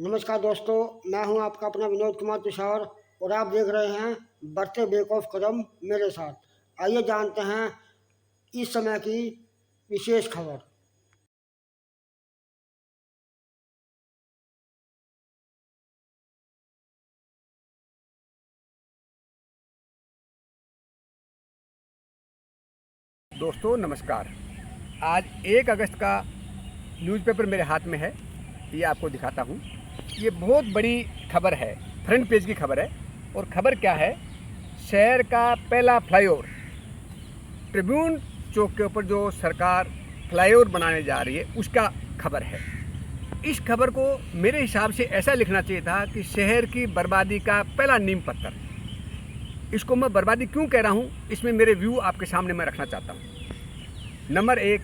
नमस्कार दोस्तों, मैं हूं आपका अपना विनोद कुमार पिशावर और आप देख रहे हैं बढ़ते बेक ऑफ कदम मेरे साथ। आइए जानते हैं इस समय की विशेष खबर। दोस्तों नमस्कार। आज 1 अगस्त का न्यूज़पेपर मेरे हाथ में है, ये आपको दिखाता हूँ। ये बहुत बड़ी खबर है, फ्रंट पेज की खबर है। और खबर क्या है? शहर का पहला फ्लाईओवर, ट्रिब्यून चौक के ऊपर जो सरकार फ्लाईओवर बनाने जा रही है उसका खबर है। इस खबर को मेरे हिसाब से ऐसा लिखना चाहिए था कि शहर की बर्बादी का पहला नींव पत्थर। इसको मैं बर्बादी क्यों कह रहा हूँ, इसमें मेरे व्यू आपके सामने मैं रखना चाहता हूँ। नंबर 1,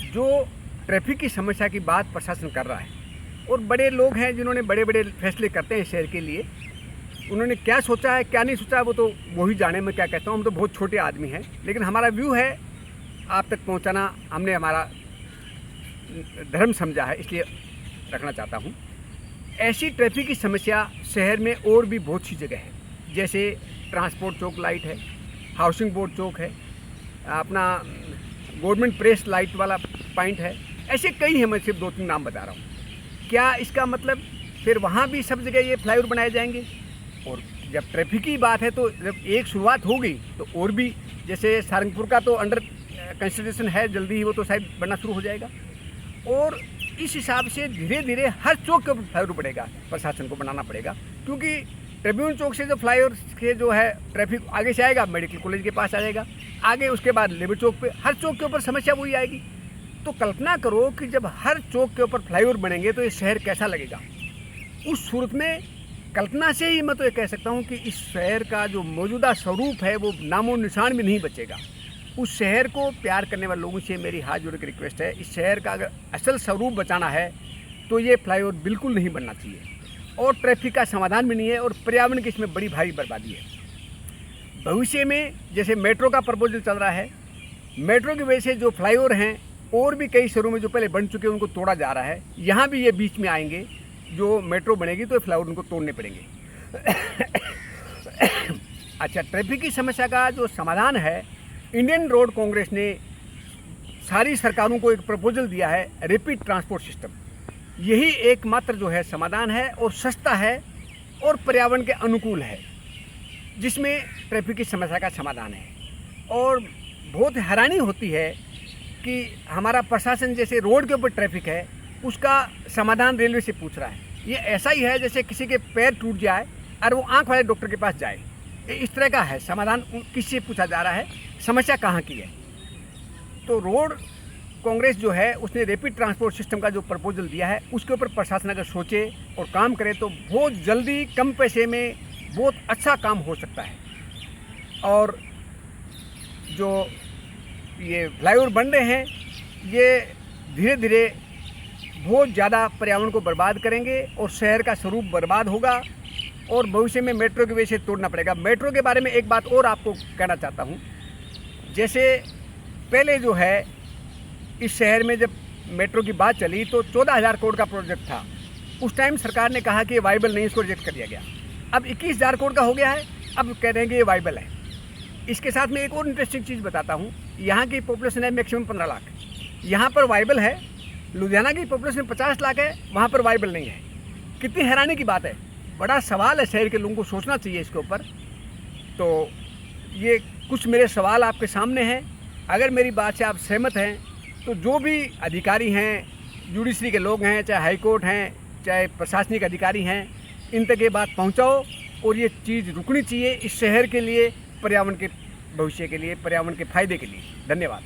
जो ट्रैफिक की समस्या की बात प्रशासन कर रहा है, और बड़े लोग हैं जिन्होंने बड़े बड़े फैसले करते हैं शहर के लिए, उन्होंने क्या सोचा है क्या नहीं सोचा है वो तो वही जाने। मैं क्या कहता हूँ, हम तो बहुत छोटे आदमी हैं, लेकिन हमारा व्यू है आप तक पहुँचाना, हमने हमारा धर्म समझा है, इसलिए रखना चाहता हूँ। ऐसी ट्रैफिक की समस्या शहर में और भी बहुत सी जगह है, जैसे ट्रांसपोर्ट चौक लाइट है, हाउसिंग बोर्ड चौक है, अपना गवर्नमेंट प्रेस लाइट वाला पॉइंट है, ऐसे कई हैं। मैं सिर्फ 2-3 नाम बता रहा हूँ। क्या इसका मतलब फिर वहाँ भी सब जगह ये फ्लाईओवर बनाए जाएंगे? और जब ट्रैफिक की बात है तो जब एक शुरुआत हो गई तो और भी, जैसे सारंगपुर का तो अंडर कंस्ट्रक्शन है, जल्दी ही वो तो शायद बनना शुरू हो जाएगा। और इस हिसाब से धीरे धीरे हर चौक के ऊपर फ्लाईओवर पड़ेगा, प्रशासन को बनाना पड़ेगा। क्योंकि ट्रिब्यून चौक से जो फ्लाईओवर के जो है ट्रैफिक आगे से आएगा, मेडिकल कॉलेज के पास आ जाएगा, आगे उसके बाद लेबर चौक पे, हर चौक के ऊपर समस्या वही आएगी। तो कल्पना करो कि जब हर चौक के ऊपर फ्लाईओवर बनेंगे तो ये शहर कैसा लगेगा। उस सूरत में कल्पना से ही मैं तो ये कह सकता हूँ कि इस शहर का जो मौजूदा स्वरूप है वो नामो निशान भी नहीं बचेगा। उस शहर को प्यार करने वाले लोगों से मेरी हाथ जोड़ के रिक्वेस्ट है, इस शहर का अगर असल स्वरूप बचाना है तो ये फ्लाईओवर बिल्कुल नहीं बनना चाहिए, और ट्रैफिक का समाधान भी नहीं है, और पर्यावरण की इसमें बड़ी भारी बर्बादी है। भविष्य में जैसे मेट्रो का प्रपोजल चल रहा है, मेट्रो की वजह से जो फ्लाईओवर हैं और भी कई शहरों में जो पहले बन चुके हैं उनको तोड़ा जा रहा है। यहाँ भी ये बीच में आएंगे, जो मेट्रो बनेगी तो फ्लाईओवर उनको तोड़ने पड़ेंगे। अच्छा, ट्रैफिक की समस्या का जो समाधान है, इंडियन रोड कांग्रेस ने सारी सरकारों को एक प्रपोजल दिया है, रैपिड ट्रांसपोर्ट सिस्टम। यही एकमात्र जो है समाधान है, और सस्ता है और पर्यावरण के अनुकूल है, जिसमें ट्रैफिक की समस्या का समाधान है। और बहुत हैरानी होती है कि हमारा प्रशासन जैसे रोड के ऊपर ट्रैफिक है उसका समाधान रेलवे से पूछ रहा है। ये ऐसा ही है जैसे किसी के पैर टूट जाए और वो आँख वाले डॉक्टर के पास जाए, इस तरह का है समाधान। किससे पूछा जा रहा है, समस्या कहाँ की है? तो रोड कांग्रेस जो है उसने रैपिड ट्रांसपोर्ट सिस्टम का जो प्रपोजल दिया है उसके ऊपर प्रशासन अगर सोचे और काम करे तो बहुत जल्दी कम पैसे में बहुत अच्छा काम हो सकता है। और जो ये फ्लाईओवर बन रहे हैं ये धीरे धीरे बहुत ज़्यादा पर्यावरण को बर्बाद करेंगे और शहर का स्वरूप बर्बाद होगा, और भविष्य में मेट्रो की वजह से तोड़ना पड़ेगा। मेट्रो के बारे में एक बात और आपको कहना चाहता हूँ। जैसे पहले जो है इस शहर में जब मेट्रो की बात चली तो 14,000 करोड़ का प्रोजेक्ट था। उस टाइम सरकार ने कहा कि ये वाइबल नहीं, इसको रिजेक्ट कर दिया गया। अब 21,000 करोड़ का हो गया है, अब कह रहे हैं कि ये वाइबल है। इसके साथ में एक और इंटरेस्टिंग चीज़ बताता हूँ। यहाँ की पॉपुलेशन है मैक्सिमम 15 लाख, यहाँ पर वाइबल है। लुधियाना की पॉपुलेशन 50 लाख है, वहाँ पर वाइबल नहीं है। कितनी हैरानी की बात है, बड़ा सवाल है, शहर के लोगों को सोचना चाहिए इसके ऊपर। तो ये कुछ मेरे सवाल आपके सामने हैं। अगर मेरी बात से आप सहमत हैं तो जो भी अधिकारी हैं, जुडिशरी के लोग हैं, चाहे हाईकोर्ट हैं, चाहे प्रशासनिक अधिकारी हैं, इन तक ये बात पहुंचाओ, और ये चीज़ रुकनी चाहिए इस शहर के लिए, पर्यावरण के भविष्य के लिए, पर्यावरण के फायदे के लिए। धन्यवाद।